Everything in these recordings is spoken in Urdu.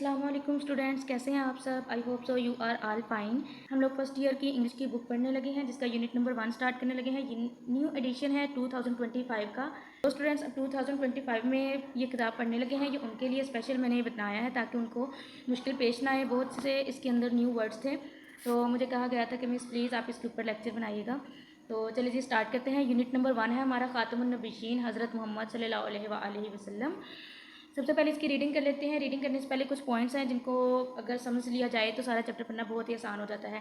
السلام علیکم اسٹوڈینٹس، کیسے ہیں آپ سب؟ I hope so you are all fine. ہم لوگ فرسٹ ایئر کی انگلش کی بک پڑھنے لگے ہیں، جس کا یونٹ نمبر 1 اسٹارٹ کرنے لگے ہیں۔ یہ نیو ایڈیشن ہے 2025 کا۔ تو اسٹوڈینٹس اب 2025 میں یہ کتاب پڑھنے لگے ہیں، یہ ان کے لیے اسپیشل میں نے بنایا ہے تاکہ ان کو مشکل پیش نہ آئے۔ بہت سے اس کے اندر نیو ورڈس تھے، تو مجھے کہا گیا تھا کہ مس پلیز آپ اس کے اوپر لیکچر بنائیے گا۔ تو چلیے جی اسٹارٹ کرتے ہیں۔ یونٹ نمبر 1 ہے ہمارا خاتم النبیین حضرت محمد صلی اللہ علیہ وآلہ وسلم۔ سب سے پہلے اس کی ریڈنگ کر لیتے ہیں۔ ریڈنگ کرنے سے پہلے کچھ پوائنٹس ہیں جن کو اگر سمجھ لیا جائے تو سارا چیپٹر پڑھنا بہت ہی آسان ہو جاتا ہے۔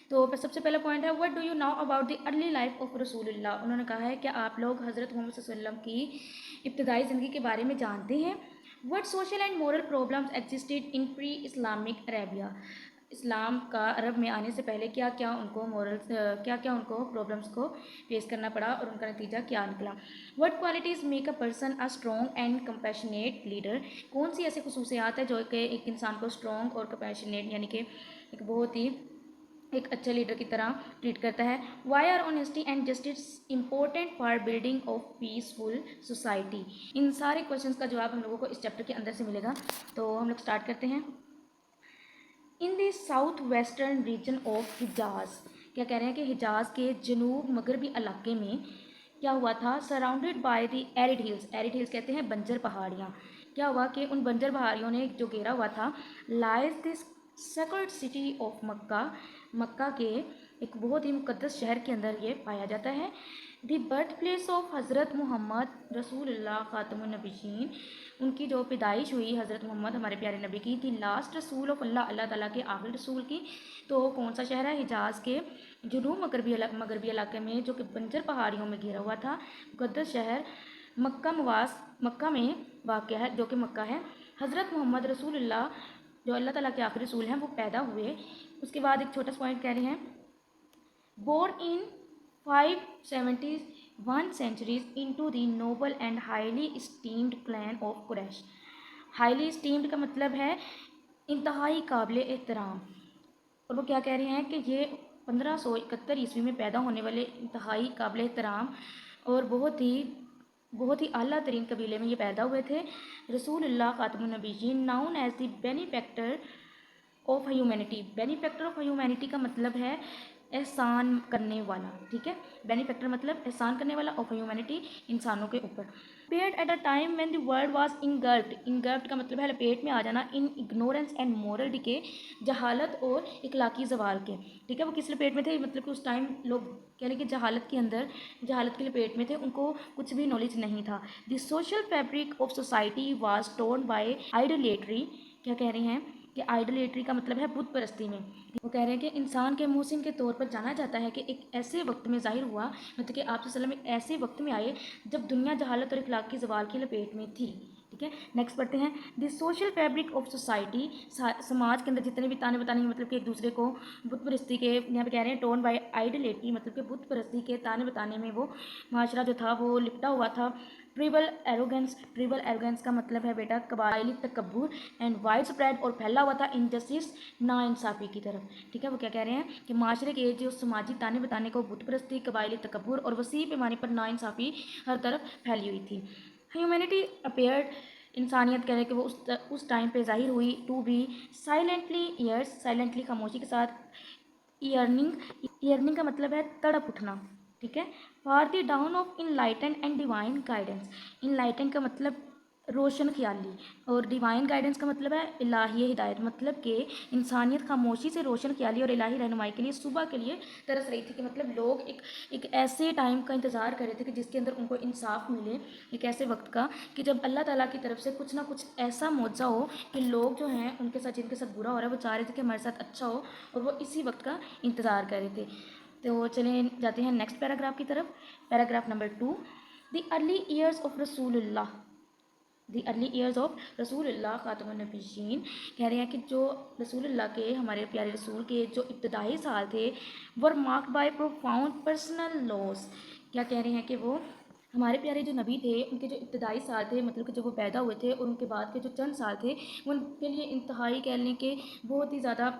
تو سب سے پہلا پوائنٹ ہے what do you know about the early life of رسول اللہ۔ انہوں نے کہا ہے کہ آپ لوگ حضرت محمد صلی اللہ علیہ وسلم کی ابتدائی زندگی کے بارے میں جانتے ہیں۔ What social and moral problems existed in pre Islamic Arabia. اسلام کا عرب میں آنے سے پہلے کیا کیا ان کو پرابلمس کو فیس کرنا پڑا اور ان کا نتیجہ کیا نکلا۔ What qualities make a person a strong and compassionate leader. کون سی ایسی خصوصیات ہیں جو کہ ایک انسان کو اسٹرانگ اور کمپیشنیٹ یعنی کہ ایک بہت ہی ایک اچھے لیڈر کی طرح ٹریٹ کرتا ہے۔ Why are honesty and justice important for building of peaceful society. ان سارے کوشچنس کا جواب ہم لوگوں کو اس چیپٹر کے اندر سے ملے گا۔ تو ہم لوگ اسٹارٹ کرتے ہیں۔ In the south western region of Hejaz, کیا کہہ رہے ہیں کہ حجاز کے جنوب مغربی علاقے میں کیا ہوا تھا؟ Surrounded by the arid Hills. Arid Hills کہتے ہیں بنجر پہاڑیاں۔ کیا ہوا کہ ان بنجر پہاڑیوں نے جو گھیرا ہوا تھا، lies this sacred city of Mecca, Mecca کے ایک بہت ہی مقدس شہر کے اندر یہ پایا جاتا ہے۔ دی برتھ پلیس آف حضرت محمد رسول اللہ خاتم النبیین، ان کی جو پیدائش ہوئی حضرت محمد ہمارے پیارے نبی کی، دی لاسٹ رسول آف اللہ، اللہ تعالیٰ کے آخری رسول کی۔ تو کون سا شہر ہے؟ حجاز کے جنوب مغربی علاقے میں جو کہ بنجر پہاڑیوں میں گھرا ہوا تھا، مقدس شہر مکہ میں واقع ہے، جو کہ مکہ ہے۔ حضرت محمد رسول اللہ جو اللہ تعالیٰ کے آخری رسول ہیں وہ پیدا ہوئے۔ اس کے بعد ایک چھوٹا سا پوائنٹ کہہ رہے ہیں born in 571 centuries into the noble and highly esteemed clan of Quraysh. highly esteemed کا مطلب ہے انتہائی قابل احترام، اور وہ کیا کہہ رہے ہیں کہ یہ 1571 عیسوی میں پیدا ہونے والے انتہائی قابل احترام اور بہت ہی اعلیٰ ترین قبیلے میں یہ پیدا ہوئے تھے۔ رسول اللہ خاتم النبیین known as the benefactor of humanity. Benefactor of humanity کا مطلب ہے احسان کرنے والا، ٹھیک ہے۔ بینیفیکٹر مطلب احسان کرنے والا، آف ہیومینٹی انسانوں کے اوپر۔ Appeared at a time when the world was engulfed. Engulfed کا مطلب ہے لپیٹ میں آ جانا، in ignorance and moral decay, جہالت اور اخلاقی زوال کے، ٹھیک ہے۔ وہ کس لپیٹ میں تھے؟ مطلب کہ اس ٹائم لوگ کہہ لیں کہ جہالت کے اندر، جہالت کی لپیٹ میں تھے، ان کو کچھ بھی نالج نہیں تھا۔ The social fabric of society was torn by idolatry. کیا کہہ رہے ہیں کہ آئیڈولیٹری کا مطلب ہے بت پرستی میں۔ وہ کہہ رہے ہیں کہ انسان کے محسن کے طور پر جانا جاتا ہے کہ ایک ایسے وقت میں ظاہر ہوا، مطلب کہ آپ صلی اللہ علیہ وسلم ایک ایسے وقت میں آئے جب دنیا جہالت اور اخلاق کی زوال کی لپیٹ میں تھی، ٹھیک ہے۔ نیکسٹ پڑھتے ہیں دی سوشل فیبرک آف سوسائٹی۔ سماج کے اندر جتنے بھی تانے بتانے مطلب کہ ایک دوسرے کو بت پرستی کے، یہاں پہ کہہ رہے ہیں ٹورن بائی آئیڈولیٹری، مطلب کہ بت پرستی کے تانے بتانے میں وہ معاشرہ جو تھا وہ لپٹا ہوا تھا۔ Tribal arrogance. ٹریبل ایروگنس کا مطلب ہے بیٹا قبائلی تکبر، اینڈ وائڈ اسپریڈ، اور پھیلا ہوا تھا انجسٹس، ناانصافی کی طرف، ٹھیک ہے۔ وہ کیا کہہ رہے ہیں کہ معاشرے کے جو سماجی تانے بتانے کو بت پرستی، قبائلی تکبر اور وسیع پیمانے پر ناانصافی ہر طرف پھیلی ہوئی تھی۔ ہیومینٹی اپیئرڈ، انسانیت کہہ رہے کہ وہ اس ٹائم پہ ظاہر ہوئی، to be silently airs, silently خاموشی کے ساتھ، ایئرننگ کا مطلب ہے تڑپ اٹھنا، ٹھیک ہے۔ For the down of enlighten and divine guidance. Enlighten کا مطلب روشن خیالی، اور ڈیوائن گائیڈنس کا مطلب ہے الہی ہدایت، مطلب کہ انسانیت خاموشی سے روشن خیالی اور الہی رہنمائی کے لیے صبح کے لیے ترس رہی تھی، کہ مطلب لوگ ایک ایسے ٹائم کا انتظار کر رہے تھے کہ جس کے اندر ان کو انصاف ملے، ایک ایسے وقت کا کہ جب اللہ تعالیٰ کی طرف سے کچھ نہ کچھ ایسا معجزہ ہو کہ لوگ جو ہیں ان کے ساتھ، جن کے ساتھ برا ہو رہا ہے، وہ چاہ رہے تھے کہ ہمارے ساتھ اچھا ہو، اور وہ اسی وقت کا انتظار کر رہے تھے۔ تو چلیں جاتے ہیں نیکسٹ پیراگراف کی طرف۔ Paragraph number 2، the early years of رسول اللہ۔ دی ارلی ایئرز آف رسول اللہ خاتم النبیین، کہہ رہے ہیں کہ جو رسول اللہ کے، ہمارے پیارے رسول کے جو ابتدائی سال تھے، ور مارکڈ بائی پروفاؤنڈ پرسنل لاس۔ کیا کہہ رہے ہیں کہ وہ ہمارے پیارے جو نبی تھے، ان کے جو ابتدائی سال تھے، مطلب کہ جب وہ پیدا ہوئے تھے، اور ان کے بعد کے جو چند سال تھے، وہ ان کے لیے انتہائی کہہ لیں کہ بہت ہی زیادہ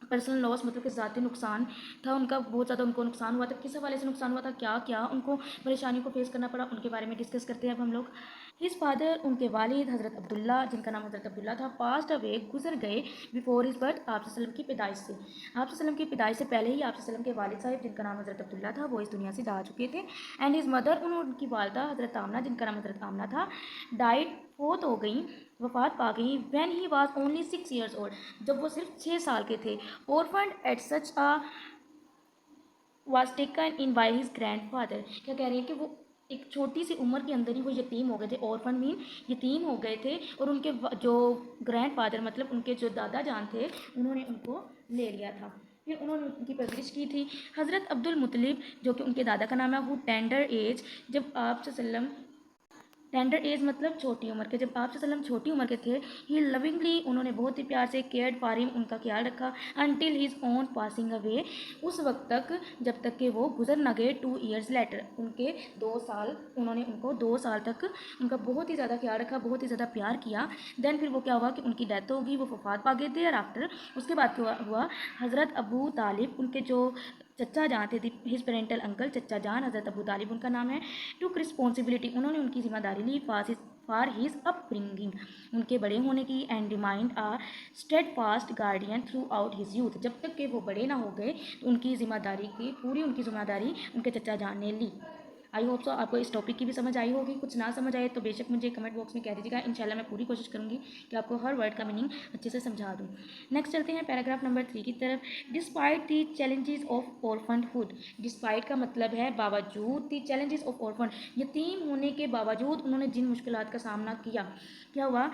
پرسنل لاس، مطلب کہ ذاتی نقصان تھا ان کا، بہت زیادہ ان کو نقصان ہوا تھا۔ کس حوالے سے نقصان ہوا تھا، کیا کیا ان کو پریشانیوں کو فیس کرنا پڑا، ان کے بارے میں ڈسکس کرتے ہیں اب ہم لوگ۔ ہز فادر ان کے والد حضرت عبداللہ جن کا نام حضرت عبداللہ تھا پاسڈ اوے گزر گئے بیفور ہز برتھ آپ صلی اللہ علیہ وسلم کی پیدائش سے. آپ صلی اللہ علیہ وسلم کی پیدائش سے پہلے ہی آپ صلی اللہ علیہ وسلم کے والد صاحب جن کا نام حضرت عبداللہ تھا وہ اس دنیا سے جا چکے تھے. اینڈ ہز مدر ان کی والدہ حضرت آمنہ جن کا نام حضرت آمنہ تھا ڈائٹ فوت ہو گئیں وفات پا گئیں when he was only 6 years old جب وہ صرف 6 سال کے تھے. Orphaned at such was taken in by his grandfather. کیا کہہ رہے ہیں کہ وہ ایک چھوٹی سی عمر کے اندر ہی وہ یتیم ہو گئے تھے. اورفن مین یتیم ہو گئے تھے اور ان کے جو گرینڈ فادر مطلب ان کے جو دادا جان تھے انہوں نے ان کو لے لیا تھا. پھر انہوں نے ان کی پرورش کی تھی. حضرت عبد المطلب جو کہ ان کے دادا کا نام ہے وہ ٹینڈر ایج جب آپ صلی اللہ علیہ وسلم ٹینڈر ایج مطلب چھوٹی عمر کے جب آپ صلی اللہ علیہ وسلم چھوٹی عمر کے تھے ہی لونگلی انہوں نے بہت ہی پیار سے کیئرڈ فار ہم ان کا خیال رکھا انٹل ہز اون پاسنگ اوے اس وقت تک جب تک کہ وہ گزر نہ گئے 2 ایئرز لیٹر ان کے 2 سال انہوں نے ان کو 2 سال تک ان کا بہت ہی زیادہ خیال رکھا بہت ہی زیادہ پیار کیا. دین پھر وہ کیا ہوا کہ ان کی ڈیتھ ہوگی وہ وفات پا گئے تھے اور آفٹر اس کے بعد کیا ہوا حضرت ابو طالب ان کے جو چچا جان تھے ہز پیرنٹل انکل چچا جان حضرت ابو طالب ان کا نام ہے ٹوک رسپانسبلٹی انہوں نے ان کی ذمہ داری لی فار ہز اپ برنگنگ ان کے بڑے ہونے کی and remained a steadfast guardian throughout his youth جب تک کہ وہ بڑے نہ ہو گئے تو ان کی ذمہ داری کی پوری ان کی ذمہ داری ان کے چچا جان نے لی. آئی ہوپ سو آپ کو اس ٹاپک کی بھی سمجھ آئی ہوگی. کچھ نہ سمجھ آئے تو بے شک مجھے کمنٹ باکس میں کہہ دیجیے گا. انشاءاللہ میں پوری کوشش کروں گی کہ آپ کو ہر ورڈ کا میننگ اچھے سے سمجھا دوں. نیکسٹ چلتے ہیں پیراگراف نمبر 3 کی طرف. Despite the challenges of orphanhood. Despite کا مطلب ہے باوجود دی چیلنجز آف اورفنڈ یتیم ہونے کے باوجود انہوں نے جن مشکلات کا سامنا کیا کیا ہوا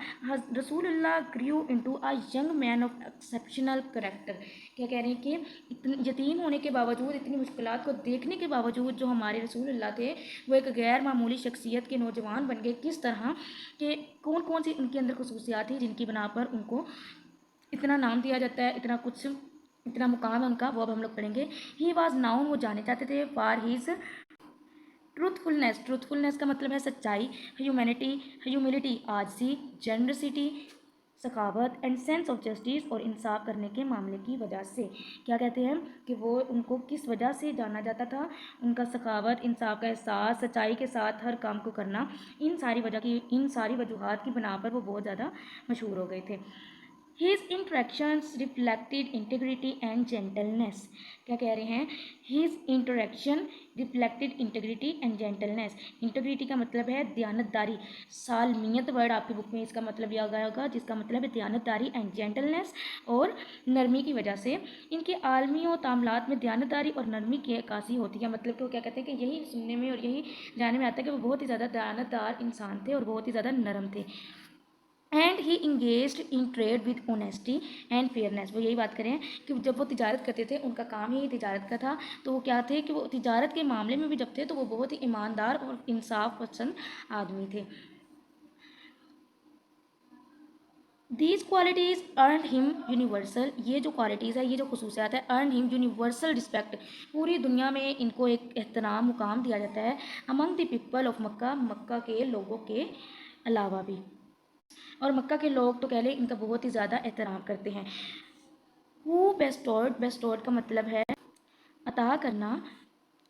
رسول اللہ grew into a young man of exceptional character. کیا کہہ رہے ہیں کہ یتیم ہونے کے باوجود اتنی مشکلات کو دیکھنے کے باوجود جو ہمارے رسول اللہ تھے وہ ایک غیر معمولی شخصیت کے نوجوان بن گئے. کس طرح کہ کون کون سی ان کے اندر خصوصیات تھیں جن کی بنا پر ان کو اتنا نام دیا جاتا ہے اتنا کچھ اتنا مقام ہے ان کا وہ اب ہم لوگ پڑھیں گے. ہی واز ناؤن وہ جانے جاتے تھے فار ہیز ٹروتھفلنیس. ٹروتھفلنیس کا مطلب ہے سچائی. ہیوملٹی عاجزی. جنرسٹی سخاوت اینڈ سینس آف جسٹس اور انصاف کرنے کے معاملے کی وجہ سے. کیا کہتے ہیں کہ وہ ان کو کس وجہ سے جانا جاتا تھا ان کا سخاوت انصاف کا احساس سچائی کے ساتھ ہر کام کو کرنا ان ساری وجوہات کی بنا پر وہ بہت زیادہ مشہور ہو گئے تھے. His interactions reflected integrity and gentleness. کیا کہہ رہے ہیں His interaction reflected integrity and gentleness. Integrity کا مطلب ہے دیانتداری. سالمیت ورڈ آپ کی بک میں اس کا مطلب یہ آیا ہوگا جس کا مطلب ہے دیانتداری اینڈ جینٹلنس اور نرمی کی وجہ سے ان کے عالمی و تعاملات میں دیانتداری اور نرمی کی عکاسی ہوتی ہے. مطلب کہ وہ کیا کہتے ہیں کہ یہی سننے میں اور یہی جاننے میں آتا ہے کہ وہ بہت ہی زیادہ دیانتدار انسان تھے اور بہت ہی زیادہ نرم تھے. And he engaged in trade with honesty and fairness. وہ یہی بات کریں کہ جب وہ تجارت کرتے تھے ان کا کام ہی تجارت کا تھا تو وہ کیا تھے کہ وہ تجارت کے معاملے میں بھی جب تھے تو وہ بہت ہی ایماندار اور انصاف پسند آدمی تھے. دیز کوالٹیز ارنڈ ہم یونیورسل. یہ جو کوالٹیز ہے یہ جو خصوصیات ہے ارنڈ ہم یونیورسل رسپیکٹ. پوری دنیا میں ان کو ایک احترام مقام دیا جاتا ہے. امنگ the people of Mecca. Mecca کے لوگوں کے علاوہ بھی اور مکہ کے لوگ تو کہہ لیں ان کا بہت ہی زیادہ احترام کرتے ہیں. ہو بیسٹورڈ کا مطلب ہے عطا کرنا.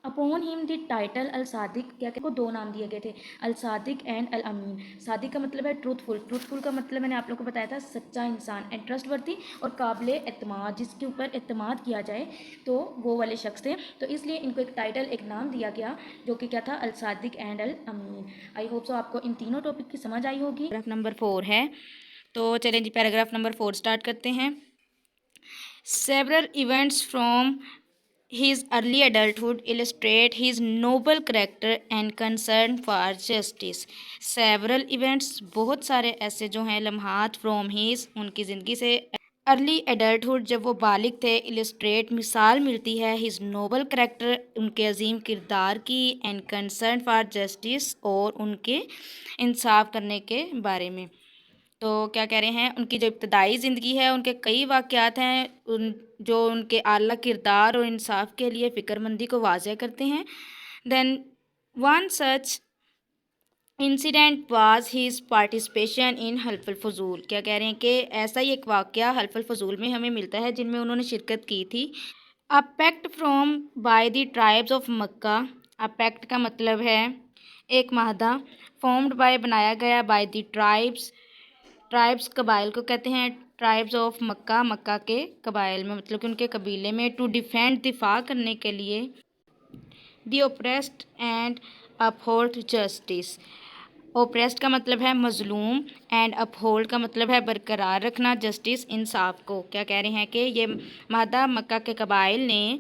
Upon him the title الصادق. کیا کہ کو 2 نام دیے گئے تھے الصادق اینڈ الامین. صادق کا مطلب ہے ٹروتھفل. ٹروتھفل کا مطلب میں نے آپ لوگوں کو بتایا تھا سچا انسان اینڈ ٹرسٹ ورتھی اور قابل اعتماد جس کے اوپر اعتماد کیا جائے تو وہ والے شخص تھے. تو اس لیے ان کو ایک ٹائٹل ایک نام دیا گیا جو کہ کیا تھا الصادق اینڈ الامین. آئی ہوپ سو آپ کو ان تینوں ٹاپک کی سمجھ آئی ہوگی. پیراگراف نمبر 4 ہے تو چلیں جی پیراگراف نمبر 4 اسٹارٹ کرتے ہیں. Several events from his early adulthood illustrate his noble character and concern for justice. Several events بہت سارے ایسے جو ہیں لمحات from his ان کی زندگی سے ارلی ایڈلٹہڈ جب وہ بالغ تھے illustrate مثال ملتی ہے his noble character ان کے عظیم کردار کی and concern for justice اور ان کے انصاف کرنے کے بارے میں. تو کیا کہہ رہے ہیں ان کی جو ابتدائی زندگی ہے ان کے کئی واقعات ہیں جو ان کے اعلیٰ کردار اور انصاف کے لیے فکر مندی کو واضح کرتے ہیں. Then one such incident was his participation in حلف الفضول. کیا کہہ رہے ہیں کہ ایسا ہی ایک واقعہ حلف الفضول میں ہمیں ملتا ہے جن میں انہوں نے شرکت کی تھی. A pact from by the tribes of Mecca. A pact کا مطلب ہے ایک معاہدہ فارمڈ بائی بنایا گیا بائی دی ٹرائبس قبائل کو کہتے ہیں ٹرائبس آف مکہ، مکہ کے قبائل میں مطلب کہ ان کے قبیلے میں، ٹو ڈیفینڈ دفاع کرنے کے لیے، the oppressed and upheld justice, oppressed کا مطلب ہے مظلوم، اینڈ اپہولڈ کا مطلب ہے برقرار رکھنا، جسٹس انصاف کو۔ کیا کہہ رہے ہیں کہ یہ معاہدہ مکہ کے قبائل نے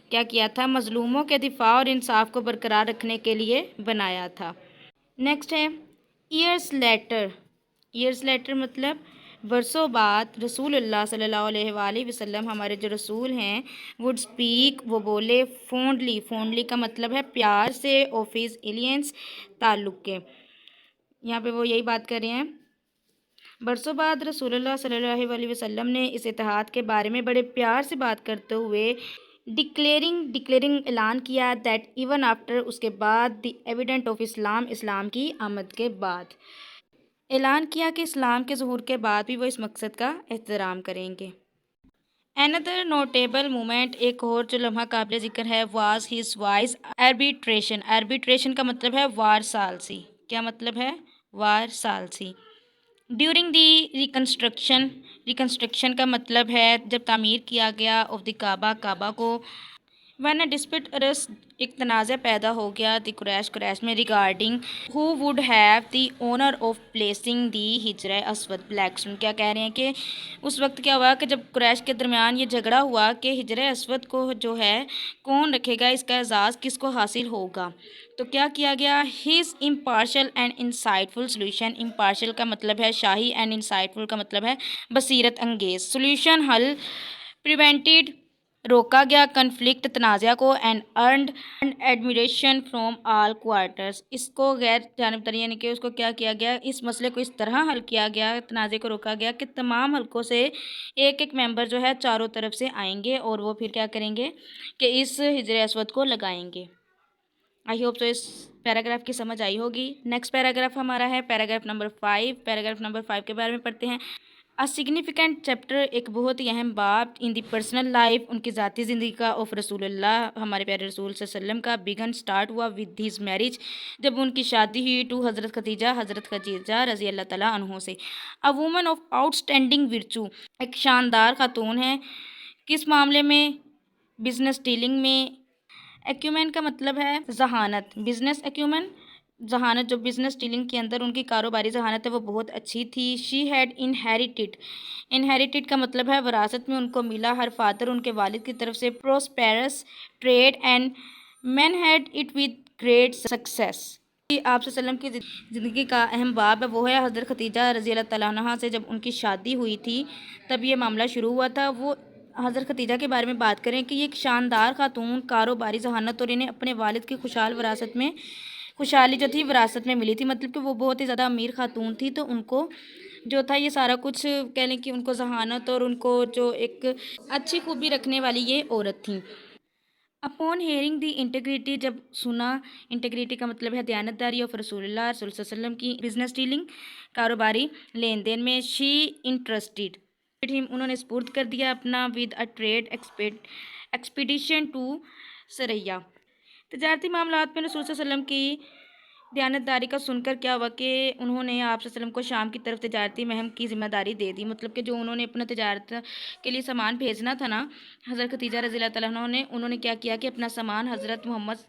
کیا کیا تھا؟ مظلوموں کے دفاع اور انصاف کو برقرار رکھنے کے لیے بنایا تھا۔ نیکسٹ ہے ایئرس لیٹر۔ ایئرس لیٹر مطلب برسوں بعد رسول اللہ صلی اللہ علیہ وآلہ وسلم، ہمارے جو رسول ہیں، وڈ اسپیک، وہ بولے، فونڈلی، فونڈلی کا مطلب ہے پیار سے، آف ہز ایلینس، تعلق کے۔ یہاں پہ وہ یہی بات کر رہے ہیں، برسوں بعد رسول اللہ صلی اللہ علیہ وسلم نے اس اتحاد کے بارے میں بڑے پیار سے بات کرتے ہوئے ڈکلیئرنگ اعلان کیا دیٹ ایون آفٹر، اس کے بعد، دی ایویڈنٹ آف اسلام، اسلام کی آمد کے بعد، اعلان کیا کہ اسلام کے ظہور کے بعد بھی وہ اس مقصد کا احترام کریں گے۔ another notable moment، ایک اور جو لمحہ قابل ذکر ہے، was his wise arbitration۔ arbitration کا مطلب ہے وار ثالثی۔ کیا مطلب ہے؟ وار ثالثی۔ ڈیورنگ دی ریکنسٹرکشن کا مطلب ہے جب تعمیر کیا گیا، آف دی کعبہ، کعبہ کو، when a dispute arose، ایک تنازع پیدا ہو گیا، دی قریش میں، regarding who would have the honor of placing the حجر اسود، بلیک اسٹون۔ کیا کہہ رہے ہیں کہ اس وقت کیا ہوا کہ جب قریش کے درمیان یہ جھگڑا ہوا کہ حجر اسود کو جو ہے کون رکھے گا، اس کا اعزاز کس کو حاصل ہوگا، تو کیا کیا گیا؟ his impartial and insightful solution، impartial کا مطلب ہے شاہی، and insightful کا مطلب ہے بصیرت انگیز، solution حل، prevented روکا گیا، کنفلکٹ تنازع کو، and earned admiration from all quarters, اس کو غیر جانبداری یعنی کہ اس کو کیا کیا گیا، اس مسئلے کو اس طرح حل کیا گیا، تنازع کو روکا گیا کہ تمام حلقوں سے ایک ایک ممبر جو ہے چاروں طرف سے آئیں گے اور وہ پھر کیا کریں گے کہ اس حجر اسود کو لگائیں گے۔ آئی ہوپ تو اس پیراگراف کی سمجھ آئی ہوگی۔ نیکسٹ پیراگراف ہمارا ہے پیراگراف نمبر 5۔ پیراگراف نمبر 5 کے بارے میں پڑھتے ہیں۔ A significant chapter، ایک بہت ہی اہم باب، in the personal life، ان کی ذاتی زندگی کا، of رسول اللہ، ہمارے پیارے رسول صلی اللہ علیہ وسلم کا، began سٹارٹ ہوا with his marriage، جب ان کی شادی ہوئی، to حضرت خدیجہ رضی اللہ تعالیٰ عنہ سے۔ A woman of outstanding virtue، ایک شاندار خاتون ہے، کس معاملے میں؟ بزنس ڈیلنگ میں۔ ایکیومین کا مطلب ہے ذہانت، بزنس ایکیومین، ذہانت، جو بزنس ڈیلنگ کے اندر ان کی کاروباری ذہانت ہے وہ بہت اچھی تھی۔ شی ہیڈ انہیریٹڈ کا مطلب ہے وراثت میں ان کو ملا، ہر فادر، ان کے والد کی طرف سے، prosperous trade and managed it with great success. آپ صلی اللہ علیہ وسلم کی زندگی کا اہم باب ہے، وہ ہے حضرت خدیجہ رضی اللہ تعالیٰ عنہ سے جب ان کی شادی ہوئی تھی تب یہ معاملہ شروع ہوا تھا۔ وہ حضرت خدیجہ کے بارے میں بات کریں کہ یہ ایک شاندار خاتون، کاروباری ذہانت، اور انہیں اپنے والد کی خوشحالی جو تھی وراثت میں ملی تھی، مطلب کہ وہ بہت ہی زیادہ امیر خاتون تھی، تو ان کو جو تھا یہ سارا کچھ کہہ لیں کہ ان کو ذہانت اور ان کو جو ایک اچھی خوبی رکھنے والی یہ عورت تھیں۔ اپون ہیئرنگ دی انٹیگریٹی، جب سنا، انٹیگریٹی کا مطلب ہے دیانتداری، آف رسول اللہ صلی اللہ علیہ وسلم کی، بزنس ڈیلنگ، کاروباری لین دین میں، شی انٹرسٹڈ ہم، انہوں نے سپرد کر دیا اپنا، with a trade expedition to Syria, تجارتی معاملات میں رسول صلی اللہ علیہ وسلم کی دیانتداری کا سن کر کیا ہوا کہ انہوں نے آپ صلی اللہ علیہ وسلم کو شام کی طرف تجارتی مہم کی ذمہ داری دے دی، مطلب کہ جو انہوں نے اپنا تجارت کے لیے سامان بھیجنا تھا نا، حضرت خدیجہ رضی اللہ تعالیٰ عنہ نے، انہوں نے کیا کیا کہ اپنا سامان حضرت محمد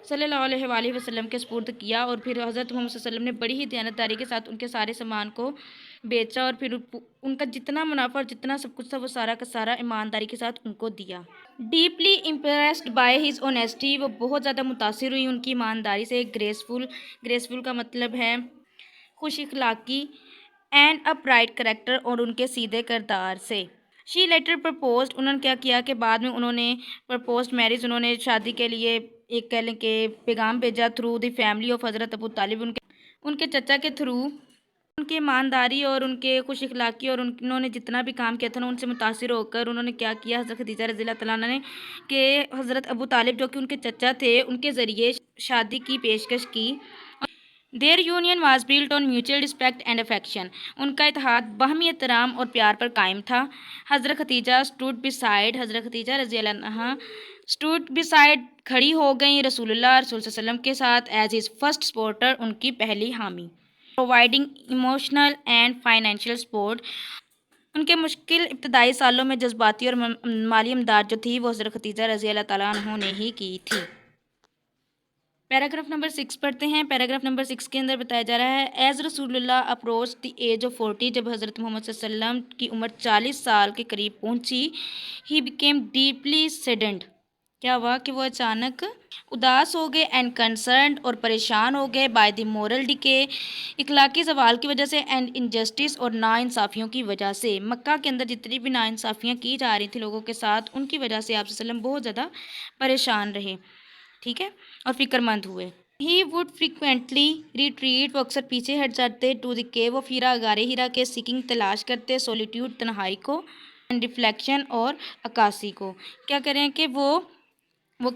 صلی اللہ علیہ وآلہ وسلم کے سپرد کیا، اور پھر حضرت محمد صلی اللہ علیہ وسلم نے بڑی ہی دیانتداری کے ساتھ ان کے سارے سامان کو بیچا، اور پھر ان کا جتنا منافع اور جتنا سب کچھ تھا وہ سارا کا سارا ایمانداری کے ساتھ ان کو دیا۔ Deeply impressed by his honesty, وہ بہت زیادہ متاثر ہوئی ان کی ایمانداری سے۔ گریسفل کا مطلب ہے خوش اخلاقی، اینڈ اپ رائٹ کریکٹر، اور ان کے سیدھے کردار سے۔ شی لیٹر پرپوزڈ، انہوں نے کیا کیا کہ بعد میں انہوں نے پرپوزڈ میرج، انہوں نے شادی کے لیے ایک کہہ لیں کہ پیغام بھیجا، تھرو دی فیملی آف حضرت ابو طالب، ان کے چچا کے تھرو، ان کی ایمانداری اور ان کے خوش اخلاقی اور انہوں نے جتنا بھی کام کیا تھا نا ان سے متاثر ہو کر انہوں نے کیا کیا، حضرت خدیجہ رضی اللہ تعالیٰ عنہ نے، کہ حضرت ابو طالب جو کہ ان کے چچا تھے ان کے ذریعے شادی کی پیشکش کی۔ Their union was built on mutual respect and affection، ان کا اتحاد باہمی احترام اور پیار پر قائم تھا۔ حضرت خدیجہ stood beside، حضرت خدیجہ رضی اللہ عنہ اسٹوڈ بسائڈ کھڑی ہو گئیں رسول اللہ صلی اللہ علیہ وسلم کے ساتھ ایز ہز فرسٹ سپورٹر، ان کی پہلی حامی، providing emotional and financial support, ان کے مشکل ابتدائی سالوں میں جذباتی اور مالی امداد جو تھی وہ حضرت خدیجہ رضی اللہ تعالیٰ عنہ نے ہی کی تھی۔ پیراگراف نمبر 6 پڑھتے ہیں۔ پیراگراف نمبر 6 کے اندر بتایا جا رہا ہے ایز رسول اللہ اپروچ دی ایج آف 40، جب حضرت محمد صلی اللہ علیہ وسلم کی عمر 40 سال کے قریب پہنچی، ہی بیکیم ڈیپلی سیڈنڈ، کیا ہوا کہ وہ اچانک اداس ہو گئے، اینڈ کنسرنڈ، اور پریشان ہو گئے، بائی دی مورل ڈکے، اخلاقی زوال کی وجہ سے، اینڈ انجسٹس، اور ناانصافیوں کی وجہ سے۔ مکہ کے اندر جتنی بھی ناانصافیاں کی جا رہی تھیں لوگوں کے ساتھ، ان کی وجہ سے آپ صلی اللہ علیہ وسلم بہت زیادہ پریشان رہے، ٹھیک ہے، اور فکر مند ہوئے۔ ہی وڈ فریکوینٹلی ریٹریٹ، وہ اکثر پیچھے ہٹ جاتے، ٹو دی کیو آف ہیرا، غار ہیرا کے، سیکنگ تلاش کرتے، سولیٹیوڈ تنہائی کو، اینڈ ریفلیکشن اور عکاسی کو۔ کیا کریں کہ وہ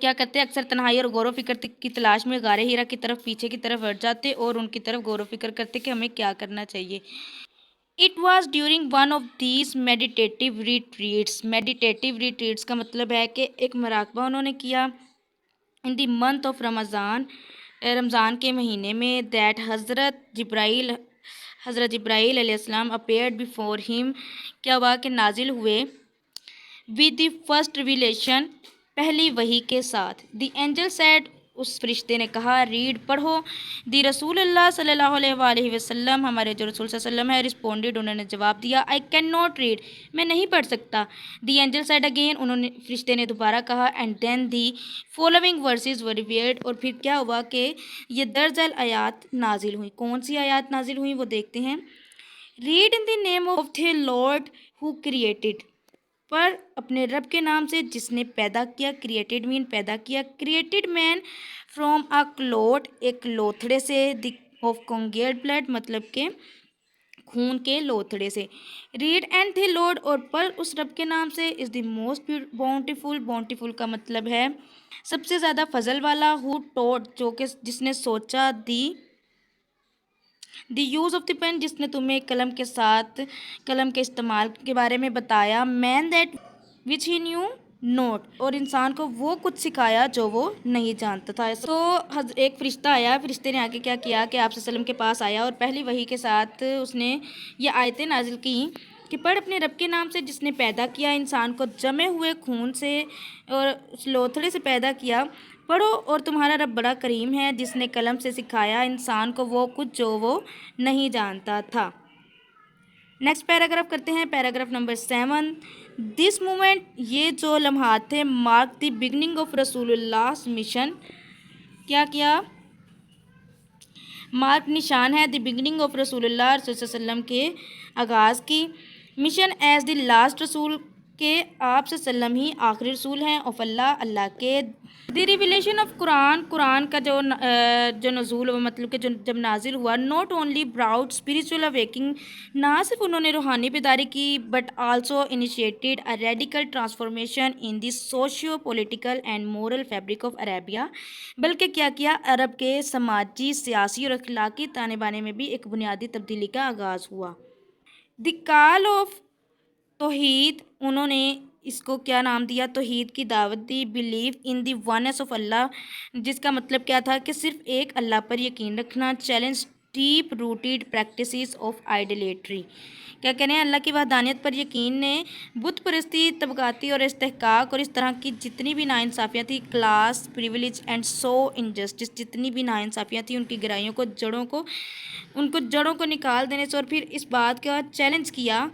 کیا کرتے اکثر تنہائی اور غور و فکر کی تلاش میں غار ہیرا کی طرف، پیچھے کی طرف ہٹ جاتے اور ان کی طرف غور و فکر کرتے کہ ہمیں کیا کرنا چاہیے۔ It was during one of these meditative retreats, meditative retreats کا مطلب ہے کہ ایک مراقبہ انہوں نے کیا، ان دی منتھ آف رمضان کے مہینے میں، دیٹ حضرت جبرائیل علیہ السلام اپیئرڈ بیفور ہم، کیا ہوا کہ نازل ہوئے، ود دی فرسٹ ریویلیشن، پہلی وحی کے ساتھ، دی اینجل سیڈ، اس فرشتے نے کہا، ریڈ، پڑھو، دی رسول اللہ صلی اللہ علیہ وآلہ وسلم، ہمارے جو رسول صلی اللہ علیہ وسلم ہے، رسپونڈیڈ، انہوں نے جواب دیا، آئی کین ناٹ ریڈ، میں نہیں پڑھ سکتا، دی اینجل سیڈ اگین، فرشتے نے دوبارہ کہا، and then the following verses were revealed, اور پھر کیا ہوا کہ یہ درجل آیات نازل ہوئیں۔ کون سی آیات نازل ہوئیں وہ دیکھتے ہیں۔ Read in the name of the Lord who created, پر اپنے رب کے نام سے جس نے پیدا کیا، کریٹڈ مین پیدا کیا، created man from a culvert, ایک لوتھڑے سے، دی آف کنگیئرڈ بلڈ، مطلب کہ خون کے لوتھڑے سے، ریڈ اینڈ دی لارڈ، اور پر اس رب کے نام سے، از دی موسٹ باؤنٹیفل، باؤنٹیفل کا مطلب ہے سب سے زیادہ فضل والا، ہو ٹوٹ، جو کہ جس نے سوچا، دی یوز آف دی پین، جس نے تمہیں قلم کے استعمال کے بارے میں بتایا، man that which he knew not, اور انسان کو وہ کچھ سکھایا جو وہ نہیں جانتا تھا۔ تو ایک فرشتہ آیا، فرشتے نے آگے کیا کیا کہ آپ صلی اللہ علیہ وسلم کے پاس آیا اور پہلی وحی کے ساتھ اس نے یہ آیتیں نازل کی کہ پڑھ اپنے رب کے نام سے جس نے پیدا کیا انسان کو جمے ہوئے خون سے اور اس لوتھڑے سے پیدا کیا، پڑھو، اور تمہارا رب بڑا کریم ہے جس نے قلم سے سکھایا انسان کو وہ کچھ جو وہ نہیں جانتا تھا۔ نیکسٹ پیراگراف کرتے ہیں، پیراگراف نمبر 7۔ دس مومنٹ، یہ جو لمحات تھے، مارک دی بگننگ آف رسول اللہ مشن، کیا مارک نشان ہے، دی بگننگ آف رسول اللہ صلی اللہ علیہ وسلم کے آغاز کی، مشن ایز دی لاسٹ رسول، کہ آپ صلی اللہ علیہ وسلم ہی آخری رسول ہیں، آف اللہ کے، دی ریویلیشن آف قرآن کا جو نزول ہوا، مطلب کہ جب نازل ہوا، not only broad spiritual awaking, نہ صرف انہوں نے روحانی بیداری کی، but also initiated a radical transformation in the socio political and moral fabric of Arabia, بلکہ کیا عرب کے سماجی، سیاسی اور اخلاقی تانے بانے میں بھی ایک بنیادی تبدیلی کا آغاز ہوا۔ دی کال آف توحید، انہوں نے اس کو کیا نام دیا، توحید کی دعوت دی، believe in the oneness of اللہ، جس کا مطلب کیا تھا کہ صرف ایک اللہ پر یقین رکھنا، challenge deep rooted practices of idolatry, کیا کہنے ہیں، اللہ کی وحدانیت پر یقین نے بت پرستی، طبقاتی اور استحقاق اور اس طرح کی جتنی بھی ناانصافیاں تھیں، class privilege and so injustice, جتنی بھی ناانصافیاں تھیں ان کی گہرائیوں کو جڑوں کو نکال دینے سے، اور پھر اس بات کا چیلنج کیا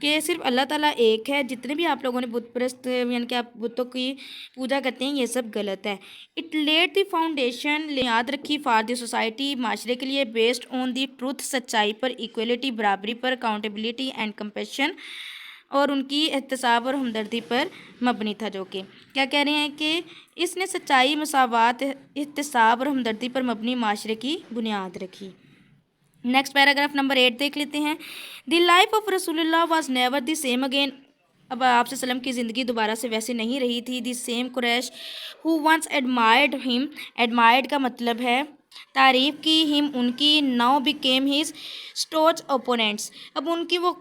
کہ صرف اللہ تعالیٰ ایک ہے، جتنے بھی آپ لوگوں نے بت پرست یعنی کہ آپ بتوں کی پوجا کرتے ہیں یہ سب غلط ہے۔ اٹ لیڈ دی فاؤنڈیشن، یاد رکھی، فار دی سوسائٹی، معاشرے کے لیے، بیسڈ آن دی ٹروتھ، سچائی پر، ایکویلٹی، برابری پر، اکاؤنٹیبلٹی اینڈ کمپیشن، اور ان کی احتساب اور ہمدردی پر مبنی تھا، جو کہ کیا کہہ رہے ہیں کہ اس نے سچائی، مساوات، احتساب اور ہمدردی پر مبنی معاشرے کی بنیاد رکھی۔ نیکسٹ پیراگراف نمبر 8 دیکھ لیتے ہیں۔ دی لائف آف رسول اللہ was never the same again, اب آپ صلی اللہ علیہ وسلم کی زندگی دوبارہ سے ویسے نہیں رہی تھی۔ The same Quraysh who once admired him, admired کا مطلب ہے تعریف کی، ہم ان کی، now became his staunch opponents, اب ان کی وہ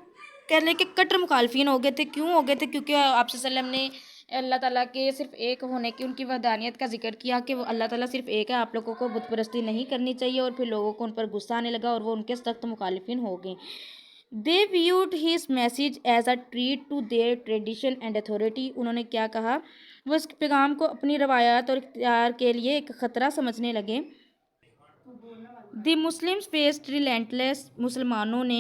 کہہ لیں کہ کٹر مخالفین ہو گئے تھے، کیوں ہو گئے تھے، کیونکہ آپ صلی اللہ علیہ وسلم نے اللہ تعالیٰ کے صرف ایک ہونے کی ان کی وحدانیت کا ذکر کیا کہ وہ اللہ تعالیٰ صرف ایک ہے، آپ لوگوں کو بت پرستی نہیں کرنی چاہیے، اور پھر لوگوں کو ان پر غصہ آنے لگا اور وہ ان کے سخت مخالفین ہو گئے۔ They viewed his message as a threat to their tradition and authority۔ انہوں نے کیا کہا؟ وہ اس پیغام کو اپنی روایات اور اختیار کے لیے ایک خطرہ سمجھنے لگے۔ دی مسلمس فیسڈ ریلینٹلیس، مسلمانوں نے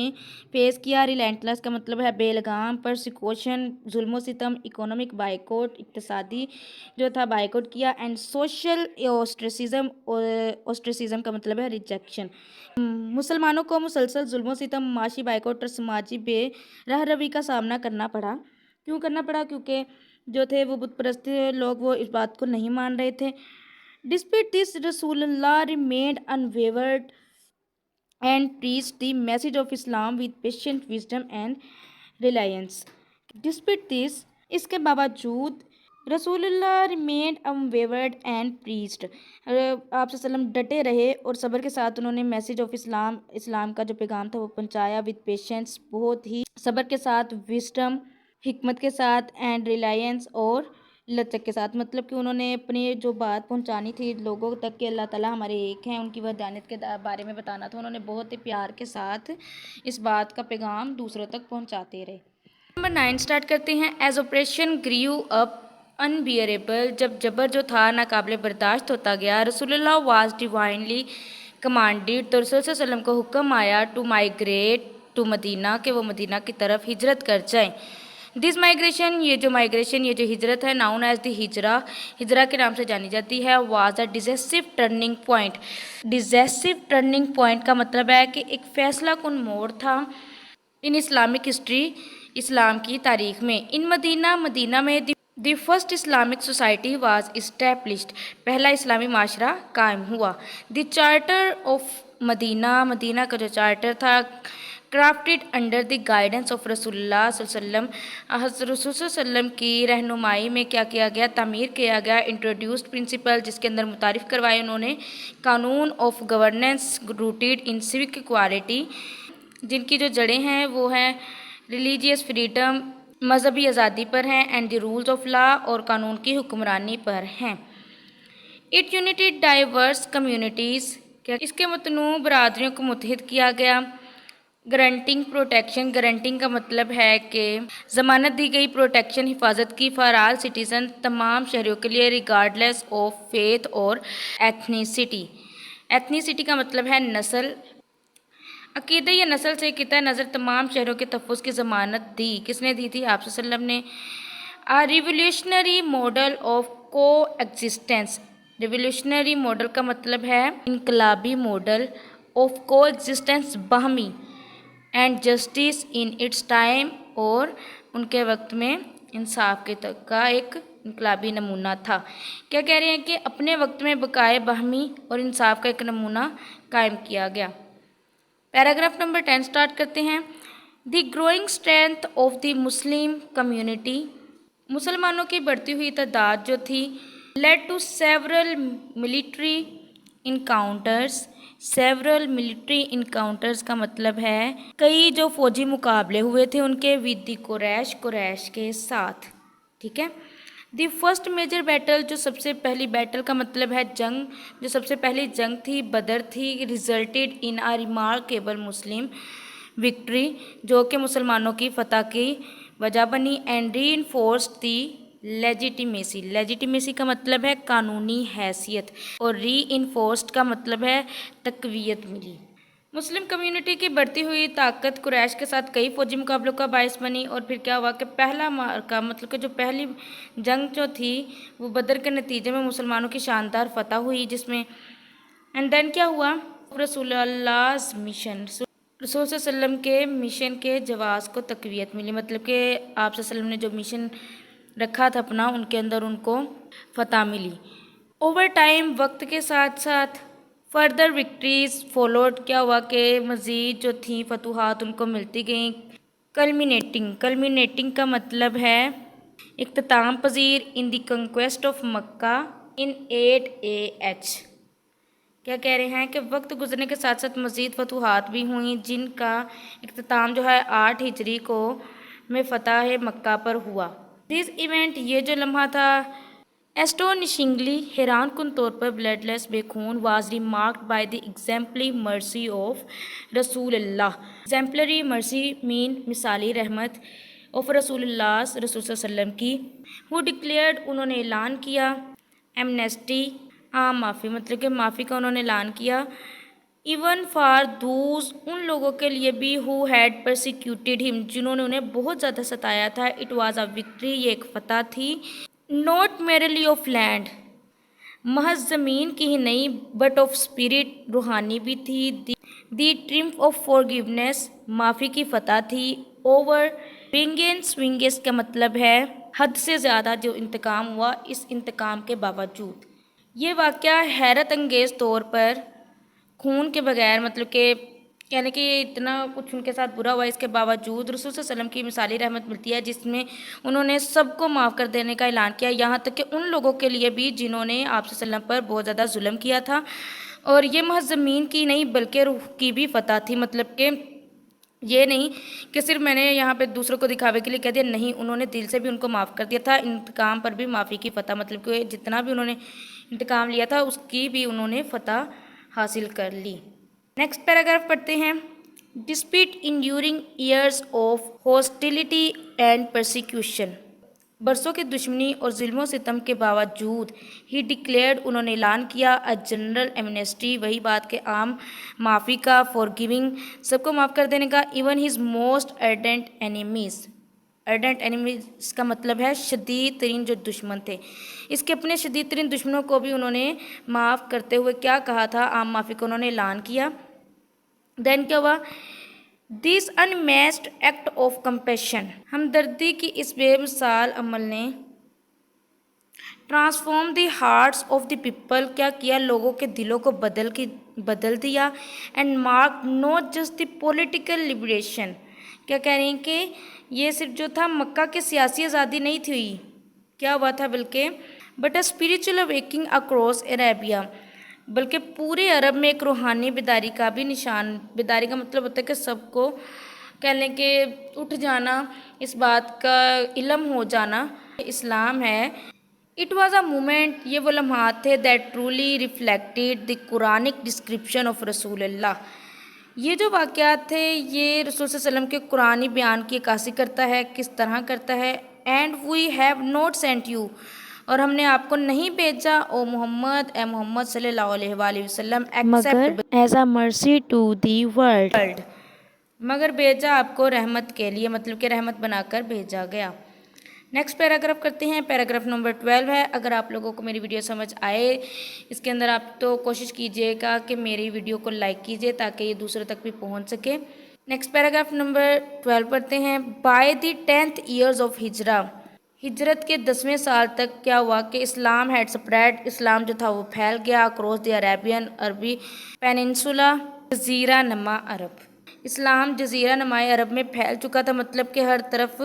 فیس کیا، ریلینٹلیس کا مطلب ہے بے لگام، پرسیکوشن ظلم و ستم، اکنامک بائیکاٹ اقتصادی جو تھا بائیکاٹ کیا، اینڈ سوشل اوسٹریسزم، اوسٹریسزم کا مطلب ہے ریجیکشن۔ مسلمانوں کو مسلسل ظلم و ستم، معاشی بائیکاٹ اور سماجی بے رہ روی کا سامنا کرنا پڑا۔ کیوں کرنا پڑا؟ کیونکہ جو تھے وہ بت پرست لوگ وہ اس بات کو نہیں مان رہے تھے۔ Despite this, Rasulullah remained unwavered and preached the message of Islam with patient wisdom and reliance. Despite this، اس کے باوجود رسول اللہ remained unwavered and preached، آپ صلی اللہ علیہ وسلم ڈٹے رہے اور صبر کے ساتھ انہوں نے میسج آف اسلام کا جو پیغام تھا وہ پہنچایا، with patience بہت ہی صبر کے ساتھ، wisdom حکمت کے ساتھ، and reliance اور لچک کے ساتھ، مطلب کہ انہوں نے اپنی جو بات پہنچانی تھی لوگوں تک کہ اللہ تعالیٰ ہمارے ایک ہیں، ان کی وحدانیت کے بارے میں بتانا تھا، انہوں نے بہت ہی پیار کے ساتھ اس بات کا پیغام دوسروں تک پہنچاتے رہے۔ نمبر 9 اسٹارٹ کرتے ہیں۔ ایز آپریشن گریو اپ انبیئریبل، جب جبر جو تھا ناقابل برداشت ہوتا گیا، رسول اللہ واز ڈیوائنلی کمانڈیڈ، تو رسول صلی اللہ علیہ وسلم کو حکم آیا ٹو مائیگریٹ ٹو مدینہ، کہ وہ مدینہ کی طرف ہجرت کر جائیں۔ دس مائیگریشن، یہ جو ہجرت ہے، ناؤن ایز دی ہجرہ، ہجرہ کے نام سے جانی جاتی ہے، was a decisive turning point. Decisive turning point کا مطلب ہے کہ ایک فیصلہ کن موڑ تھا ان اسلامک ہسٹری، اسلام کی تاریخ میں۔ ان مدینہ میں the first Islamic society was established, پہلا اسلامی معاشرہ قائم ہوا۔ دی چارٹر آف مدینہ کا جو چارٹر تھا، crafted under the guidance of رسول اللہ صلی اللہ علیہ وسلم، حضرت رسول صلی اللہ علیہ وسلم کی رہنمائی میں کیا کیا گیا؟ تعمیر کیا گیا۔ انٹروڈیوسڈ پرنسپل، جس کے اندر متعارف کروائے انہوں نے قانون of governance rooted in civic equality, جن کی جو جڑیں ہیں وہ ہیں ریلیجیس فریڈم، مذہبی آزادی پر ہیں، and the rules of law, اور قانون کی حکمرانی پر ہیں۔ اٹ یونیٹیڈ ڈائیورس کمیونٹیز، اس کے متنوع برادریوں کو متحد کیا گیا۔ گرانٹنگ پروٹیکشن، گرانٹنگ کا مطلب ہے کہ ضمانت دی گئی، پروٹیکشن حفاظت کی، فار آل سٹیزن تمام شہریوں کے لیے، ریگارڈلیس آف فیتھ اور ایتھنیسٹی۔ ایتھنیسٹی کا مطلب ہے نسل، عقیدہ یا نسل سے قطع نظر تمام شہریوں کے تحفظ کی ضمانت دی۔ کس نے دی تھی؟ آپ صلی اللہ علیہ وسلم نے۔ ریولیوشنری ماڈل آف کو ایگزسٹنس، ریولیوشنری ماڈل کا مطلب ہے انقلابی ماڈل، آف کو ایگزسٹنس باہمی، and justice in its time, اور ان کے وقت میں انصاف کا ایک انقلابی نمونہ تھا۔ کیا کہہ رہے ہیں کہ اپنے وقت میں بقائے باہمی اور انصاف کا ایک نمونہ قائم کیا گیا۔ پیراگراف نمبر 10 اسٹارٹ کرتے ہیں۔ The growing strength of the Muslim community, مسلمانوں کی بڑھتی ہوئی تعداد جو تھی، led to several military encounters, several military encounters کا مطلب ہے کئی جو فوجی مقابلے ہوئے تھے ان کے، ود دی قریش کے ساتھ، ٹھیک ہے۔ دی فرسٹ میجر بیٹل، جو سب سے پہلی بیٹل کا مطلب ہے جنگ، جو سب سے پہلی جنگ تھی بدر تھی، resulted in a remarkable Muslim victory, جو کہ مسلمانوں کی فتح کی وجہ بنی، and reinforced the legitimacy, legitimacy کا مطلب ہے قانونی حیثیت، اور ری انفورسڈ کا مطلب ہے تقویت ملی۔ مسلم کمیونٹی کی بڑھتی ہوئی طاقت قریش کے ساتھ کئی فوجی مقابلوں کا باعث بنی، اور پھر کیا ہوا کہ پہلا معرکہ، مطلب کہ جو پہلی جنگ جو تھی وہ بدر کے نتیجے میں مسلمانوں کی شاندار فتح ہوئی، جس میں اینڈ دین کیا ہوا؟ رسول اللہ مشن، رسول صلی اللہ علیہ وسلم کے مشن کے جواز کو تقویت ملی، مطلب کہ آپ صلی اللہ علیہ وسلم نے جو مشن رکھا تھا اپنا، ان کے اندر ان کو فتح ملی۔ اوور ٹائم، وقت کے ساتھ ساتھ، فردر وکٹریز فالوڈ، کیا ہوا کہ مزید جو تھیں فتوحات ان کو ملتی گئیں۔ کلمینیٹنگ کا مطلب ہے اختتام پذیر، in the conquest of Mecca in 8 AH۔ کیا کہہ رہے ہیں کہ وقت گزرنے کے ساتھ ساتھ مزید فتوحات بھی ہوئیں، جن کا اختتام جو ہے 8 ہجری کو میں فتح مکہ پر ہوا۔ دس ایونٹ یہ جو لمحہ تھا اسٹونشنگلی حیران کن طور پر بلڈ لیس بے خون was ریمارکڈ by the exemplary mercy of رسول اللہ. ایگزامپلری مرسی مین مثالی رحمت آف رسول اللہ صلی اللہ علیہ وسلم کی. وہ ڈکلیئرڈ انہوں نے اعلان کیا ایمنیسٹی عام معافی مطلب کہ معافی کا انہوں نے اعلان کیا. ایون فار دوز ان لوگوں کے لیے بھی ہو ہیڈ پرسیکیوٹیڈ ہم جنہوں نے انہیں بہت زیادہ ستایا تھا. اٹ واز اے وکٹری یہ ایک فتح تھی. ناٹ میرلی آف لینڈ محض زمین کی ہی نہیں بٹ آف اسپرٹ روحانی بھی تھی. دی ٹرمف آف فارگیونیس معافی کی فتح تھی. اوور وینگنس کا مطلب ہے حد سے زیادہ جو انتقام ہوا اس انتقام کے باوجود. یہ واقعہ حیرت انگیز طور پر خون کے بغیر مطلب کہ یعنی کہ اتنا کچھ ان کے ساتھ برا ہوا اس کے باوجود رسول صلی اللہ علیہ وسلم کی مثالی رحمت ملتی ہے جس میں انہوں نے سب کو معاف کر دینے کا اعلان کیا یہاں تک کہ ان لوگوں کے لیے بھی جنہوں نے آپ صلی اللہ علیہ وسلم پر بہت زیادہ ظلم کیا تھا. اور یہ محض زمین کی نہیں بلکہ روح کی بھی فتح تھی. مطلب کہ یہ نہیں کہ صرف میں نے یہاں پہ دوسروں کو دکھاوے کے لیے کہہ دیا, نہیں انہوں نے دل سے بھی ان کو معاف کر دیا تھا. انتقام پر بھی معافی کی فتح مطلب کہ جتنا بھی انہوں نے انتقام لیا تھا اس کی بھی انہوں نے فتح حاصل کر لی. نیکسٹ پیراگراف پڑھتے ہیں. Despite enduring years of hostility and persecution برسوں کی دشمنی اور ظلم و ستم کے باوجود ہی ڈکلیئرڈ انہوں نے اعلان کیا اے جنرل ایمنیسٹی وہی بات کہ عام معافی کا فار گیونگ سب کو معاف کر دینے کا. ایون ہز موسٹ ارڈنٹ اینیمیز کا مطلب ہے شدید ترین جو دشمن تھے اس کے اپنے شدید ترین دشمنوں کو بھی انہوں نے معاف کرتے ہوئے کیا کہا تھا عام معافی کو انہوں نے اعلان کیا. دین کیا ہوا دس انمیچڈ ایکٹ آف کمپیشن ہمدردی کی اس بے مثال عمل نے transform the hearts of the people کیا کیا لوگوں کے دلوں کو بدل دیا. And mark not just the political liberation کیا کہہ رہی ہیں کہ یہ صرف جو تھا مکہ کی سیاسی آزادی نہیں تھی کیا ہوا تھا بلکہ but a spiritual awakening across Arabia بلکہ پورے عرب میں ایک روحانی بیداری کا بھی نشان. بیداری کا مطلب ہوتا ہے کہ سب کو کہہ لیں کہ اٹھ جانا اس بات کا علم ہو جانا اسلام ہے. اٹ واز اے مومنٹ یہ وہ لمحات تھے that truly reflected the Quranic description of رسول اللہ. یہ جو واقعات تھے یہ رسول صلی اللہ علیہ وسلم کے قرآنی بیان کی عکاسی کرتا ہے کس طرح کرتا ہے. And we have not sent you اور ہم نے آپ کو نہیں بھیجا اے محمد صلی اللہ علیہ وآلہ وسلم مگر ایز اے مرسی ٹو دی ورلڈ مگر بھیجا آپ کو رحمت کے لیے مطلب کہ رحمت بنا کر بھیجا گیا. نیکسٹ پیراگراف کرتے ہیں. پیراگراف نمبر 12 ہے. اگر آپ لوگوں کو میری ویڈیو سمجھ آئے اس کے اندر آپ تو کوشش کیجئے گا کہ میری ویڈیو کو لائک کیجئے تاکہ یہ دوسروں تک بھی پہنچ سکے. نیکسٹ پیراگراف نمبر 12 پڑھتے ہیں. By the 10th years of ہجرہ ہجرت کے 10ویں سال تک کیا ہوا کہ اسلام ہیڈ سپریڈ اسلام جو تھا وہ پھیل گیا اکراس دی عربین عربی پیننسولا جزیرہ نما عرب. اسلام جزیرہ نمائے عرب میں پھیل چکا تھا مطلب کہ ہر طرف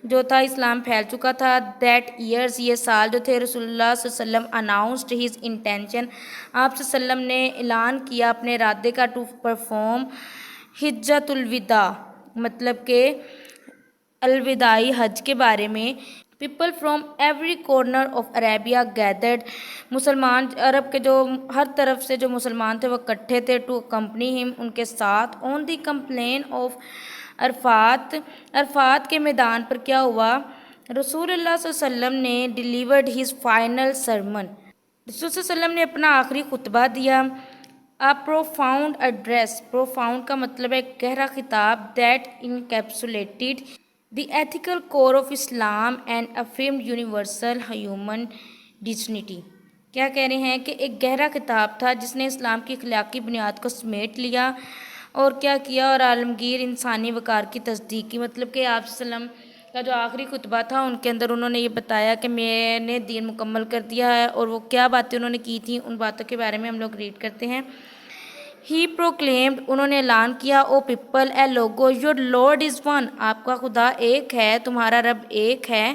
جو تھا اسلام پھیل چکا تھا. دیٹ ایئرز یہ سال جو تھے رسول اللہ صلی اللہ علیہ وسلم اناؤنسڈ ہز انٹینشن آپ صلی اللہ علیہ وسلم نے اعلان کیا اپنے ارادے کا ٹو پرفارم حجۃ الوداع مطلب کہ الوداعی حج کے بارے میں. People from every corner of Arabia gathered مسلمان عرب کے جو ہر طرف سے جو مسلمان تھے وہ اکٹھے تھے ٹو کمپنی ہم ان کے ساتھ آن دی کمپلین آف عرفات کے میدان پر کیا ہوا رسول اللہ صلی اللہ علیہ وسلم نے ڈیلیورڈ ہز فائنل سرمن رسول صلی اللہ علیہ وسلم نے اپنا آخری خطبہ دیا. پروفاؤنڈ ایڈریس پروفاؤنڈ کا مطلب ہے گہرا خطاب that encapsulated the ethical core of Islam and affirmed universal human decency. کیا کہہ رہے ہیں کہ ایک گہرا خطاب تھا جس نے اسلام کی اخلاقی بنیاد کو سمیٹ لیا اور کیا کیا اور عالمگیر انسانی وقار کی تصدیق کی. مطلب کہ آپ صلی اللہ علیہ وسلم کا جو آخری خطبہ تھا ان کے اندر انہوں نے یہ بتایا کہ میں نے دین مکمل کر دیا ہے اور وہ کیا باتیں انہوں نے کی تھیں ان باتوں کے بارے میں ہم لوگ ریڈ کرتے ہیں. ہی پروکلیمڈ انہوں نے اعلان کیا او پیپل اے لوگو یور لارڈ از ون آپ کا خدا ایک ہے تمہارا رب ایک ہے.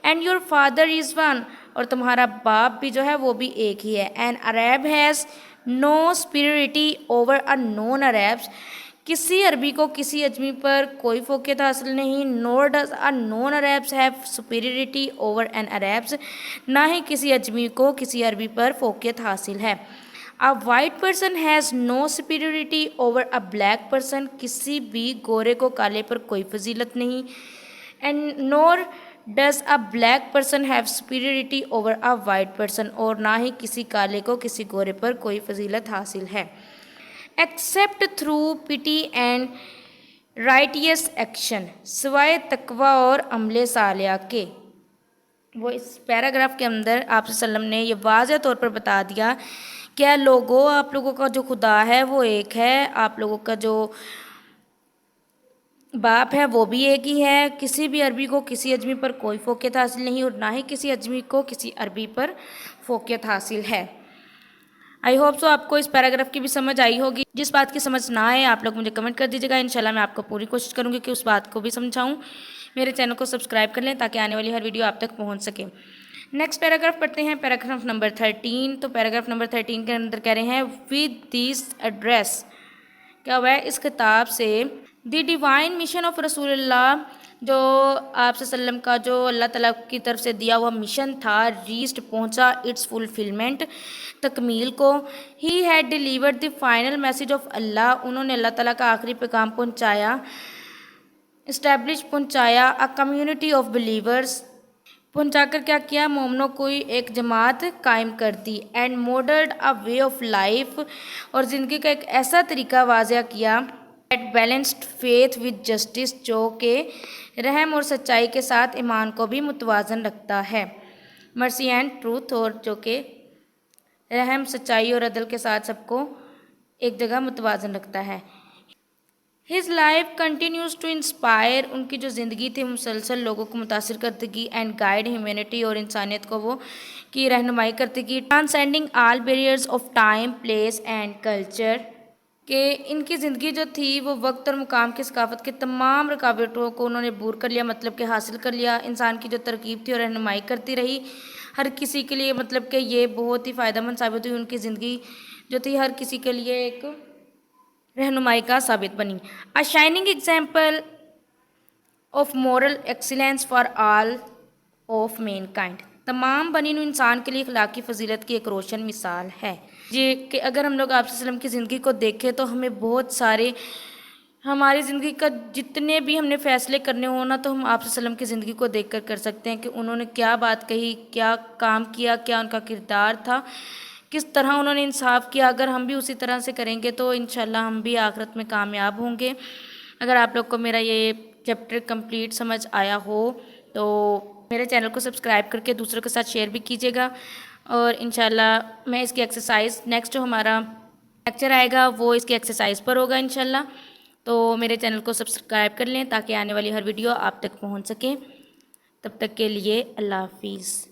And your father is one اور تمہارا باپ بھی جو ہے وہ بھی ایک ہی ہے. And Arab has no superiority over a non Arabs کسی عربی کو کسی اجمی پر کوئی فوقیت حاصل نہیں. Nor does a non Arabs have superiority over an Arabs. نہ ہی کسی اجمی کو کسی عربی پر فوقیت حاصل ہے. A white person has no superiority over a black person. کسی بھی گورے کو کالے پر کوئی فضیلت نہیں. And nor does a black person have superiority over a white person. اور نہ ہی کسی کالے کو کسی گورے پر کوئی فضیلت حاصل ہے. Except through pity and righteous action. سوائے تقوی اور عمل صالحہ کے. وہ اس پیراگراف کے اندر آپ صلی اللہ علیہ وسلم نے یہ واضح طور پر بتا دیا کہ لوگوں آپ لوگوں کا جو خدا ہے وہ ایک ہے, آپ لوگوں کا جو باپ ہے وہ بھی ایک ہی ہے. کسی بھی عربی کو کسی اجمی پر کوئی فوقیت حاصل نہیں اور نہ ہی کسی اجمی کو کسی عربی پر فوقیت حاصل ہے. آئی ہوپ سو آپ کو اس پیراگراف کی بھی سمجھ آئی ہوگی. جس بات کی سمجھ نہ آئے آپ لوگ مجھے کمنٹ کر دیجیے گا. انشاءاللہ میں آپ کو پوری کوشش کروں گی کہ اس بات کو بھی سمجھاؤں. میرے چینل کو سبسکرائب کر لیں تاکہ آنے والی ہر ویڈیو آپ تک پہنچ سکے. نیکسٹ پیراگراف پڑھتے ہیں, پیراگراف نمبر 13. تو پیراگراف نمبر 13 کے اندر کہہ رہے ہیں ود دس ایڈریس. کیا ہوا ہے اس خطاب سے؟ دی ڈیوائن مشن آف رسول اللہ, جو آپ صلی اللہ علیہ وسلم کا جو اللہ تعالیٰ کی طرف سے دیا ہوا مشن تھا, ریچڈ پہنچا اٹس فلفلمنٹ تکمیل کو. He had delivered the final message of اللہ, انہوں نے اللہ تعالیٰ کا آخری پیغام پہنچایا. اسٹیبلش پہنچایا اے کمیونٹی آف بلیورس, پہنچا کر کیا کیا؟ مومنوں کو ایک جماعت قائم کر دی. And modelled a way of life, اور زندگی کا ایک ایسا طریقہ واضح کیا. That balanced faith with justice, جو کہ رحم اور سچائی کے ساتھ ایمان کو بھی متوازن رکھتا ہے. مرسی اینڈ ٹروتھ, اور جو کہ رحم سچائی اور عدل کے ساتھ سب کو ایک جگہ متوازن رکھتا ہے. His life continues to inspire, ان کی جو زندگی تھی مسلسل لوگوں کو متاثر کرتی گی. اینڈ گائیڈ ہیومینٹی, اور انسانیت کو وہ کی رہنمائی کرتی گی. Transcending all barriers of time place and culture, کہ ان کی زندگی جو تھی وہ وقت اور مقام کی ثقافت کے تمام رکاوٹوں کو انہوں نے عبور کر لیا, مطلب کہ حاصل کر لیا. انسان کی جو ترکیب تھی اور رہنمائی کرتی رہی ہر کسی کے لیے, مطلب کہ یہ بہت ہی فائدہ مند ثابت ہوئی. ان کی زندگی جو تھی ہر کسی کے لیے ایک رہنمائی کا ثابت بنی. A shining example of moral excellence for all of mankind, تمام بنی نوع انسان کے لیے اخلاقی فضیلت کی ایک روشن مثال ہے. جی کہ اگر ہم لوگ آپ صلی اللہ علیہ وسلم کی زندگی کو دیکھیں تو ہمیں بہت سارے ہماری زندگی کا جتنے بھی ہم نے فیصلے کرنے ہوں نا, تو ہم آپ صلی اللہ علیہ وسلم کی زندگی کو دیکھ کر سکتے ہیں کہ انہوں نے کیا بات کہی, کیا کام کیا, کیا ان کا کردار تھا, کس طرح انہوں نے انصاف کیا. اگر ہم بھی اسی طرح سے کریں گے تو انشاءاللہ ہم بھی آخرت میں کامیاب ہوں گے. اگر آپ لوگ کو میرا یہ چیپٹر کمپلیٹ سمجھ آیا ہو تو میرے چینل کو سبسکرائب کر کے دوسروں کے ساتھ شیئر بھی کیجیے گا. اور انشاءاللہ میں اس کی ایکسرسائز نیکسٹ جو ہمارا لیکچر آئے گا وہ اس کی ایکسرسائز پر ہوگا انشاءاللہ. تو میرے چینل کو سبسکرائب کر لیں تاکہ آنے والی ہر ویڈیو آپ تک پہنچ سکیں. تب تک کے لیے اللہ حافظ.